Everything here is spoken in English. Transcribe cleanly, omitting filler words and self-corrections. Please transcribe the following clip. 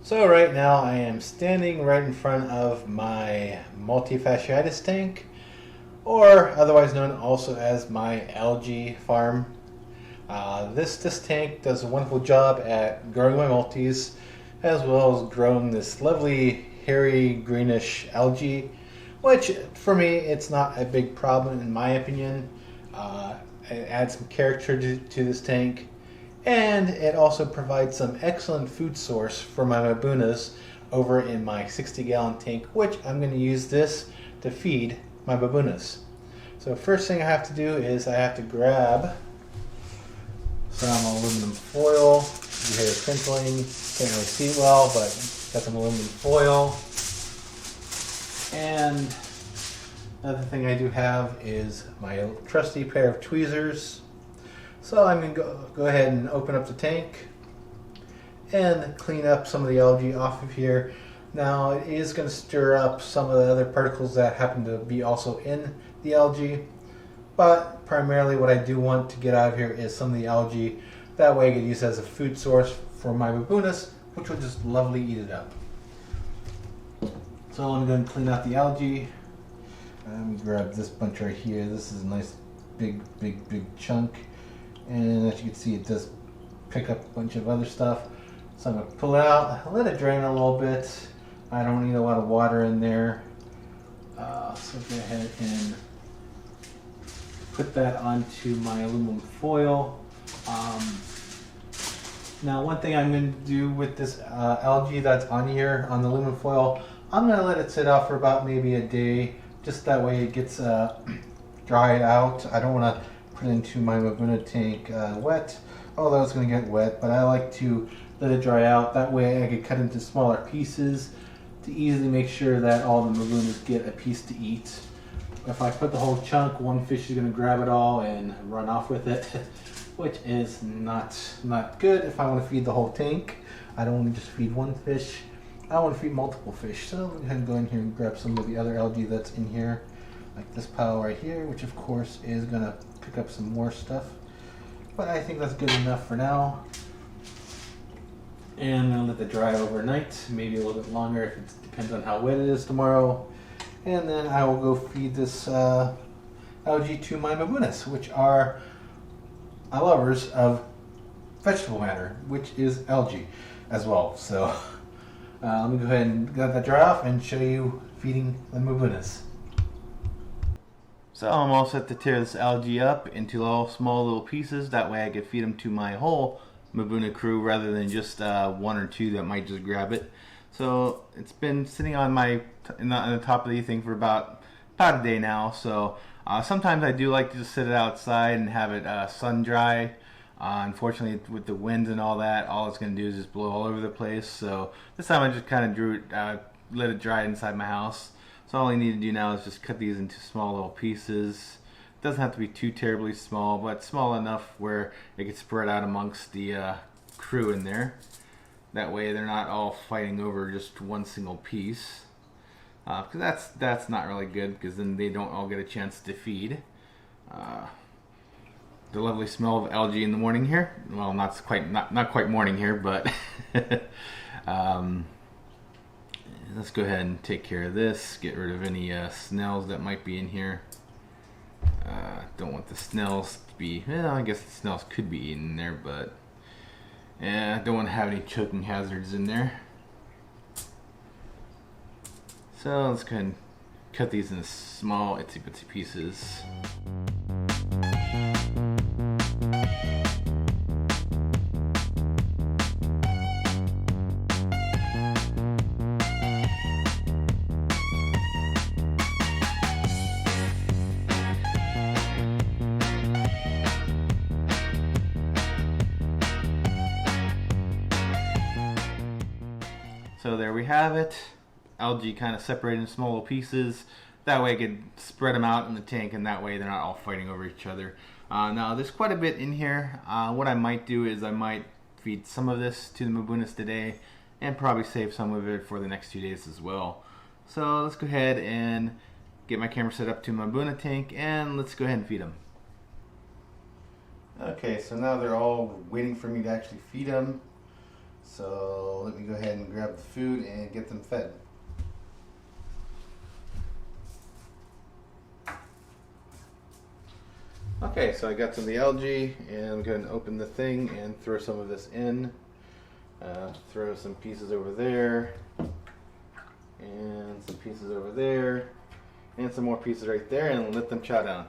So right now I am standing right in front of my multifasciitis tank, or otherwise known also as my algae farm. This tank does a wonderful job at growing my multis, as well as growing this lovely hairy greenish algae, which for me it's not a big problem in my opinion. It adds some character to this tank. And it also provides some excellent food source for my Mbunas over in my 60-gallon tank, which I'm going to use this to feed my Mbunas. So first thing I have to do is I have to grab some aluminum foil. You hear it crinkling, can't really see it well, but got some aluminum foil. And another thing I do have is my trusty pair of tweezers. So I'm going to go ahead and open up the tank and clean up some of the algae off of here. Now it is going to stir up some of the other particles that happen to be also in the algae, but primarily what I do want to get out of here is some of the algae. That way I get used as a food source for my Mbunas, which will just lovely eat it up. So I'm going to clean out the algae. Let me grab this bunch right here. This is a nice big chunk. And as you can see, it does pick up a bunch of other stuff. So I'm going to pull it out, let it drain a little bit. I don't need a lot of water in there. So go ahead and put that onto my aluminum foil. Now one thing I'm going to do with this algae that's on here on the aluminum foil, I'm going to let it sit out for about maybe a day. Just that way it gets dried out. I don't want to put it into my Mbuna tank wet, although it's going to get wet, but I like to let it dry out. That way I can cut into smaller pieces to easily make sure that all the Mbunas get a piece to eat. If I put the whole chunk, one fish is going to grab it all and run off with it, which is not good if I want to feed the whole tank. I don't want to just feed one fish. I want to feed multiple fish. So I'm going to go ahead and go in here and grab some of the other algae that's in here, like this pile right here, which of course is going to pick up some more stuff, but I think that's good enough for now. And I'm gonna let it dry overnight, maybe a little bit longer if it depends on how wet it is tomorrow. And then I will go feed this algae to my Mbunas, which are lovers of vegetable matter, which is algae as well. So let me go ahead and let that dry off and show you feeding the Mbunas. So I'm all set to tear this algae up into all small little pieces. That way I can feed them to my whole Mbuna crew rather than just one or two that might just grab it. So it's been sitting on the top of the thing for about a day now. So sometimes I do like to just sit it outside and have it sun dry. Unfortunately, with the winds and all that, all it's going to do is just blow all over the place. So this time I just kind of let it dry inside my house. So all I need to do now is just cut these into small little pieces. It doesn't have to be too terribly small, but small enough where it gets spread out amongst the crew in there. That way they're not all fighting over just one single piece. Because that's not really good, because then they don't all get a chance to feed. The lovely smell of algae in the morning here. Well, not quite morning here, but let's go ahead and take care of this. Get rid of any snails that might be in here. Don't want the snails to be, well, I guess the snails could be in there, but yeah, don't want to have any choking hazards in there. So let's go ahead and cut these into small itsy bitsy pieces. So there we have it. Algae kind of separated into small little pieces. That way I could spread them out in the tank, and that way they're not all fighting over each other. Now there's quite a bit in here. What I might do is I might feed some of this to the Mbunas today and probably save some of it for the next 2 days as well. So let's go ahead and get my camera set up to my Mbuna tank, and let's go ahead and feed them. Okay, so now they're all waiting for me to actually feed them. So let me go ahead and grab the food and get them fed. Okay, so I got some of the algae, and I'm going to open the thing and throw some of this in. Throw some pieces over there, and some pieces over there, and some more pieces right there, and let them chow down.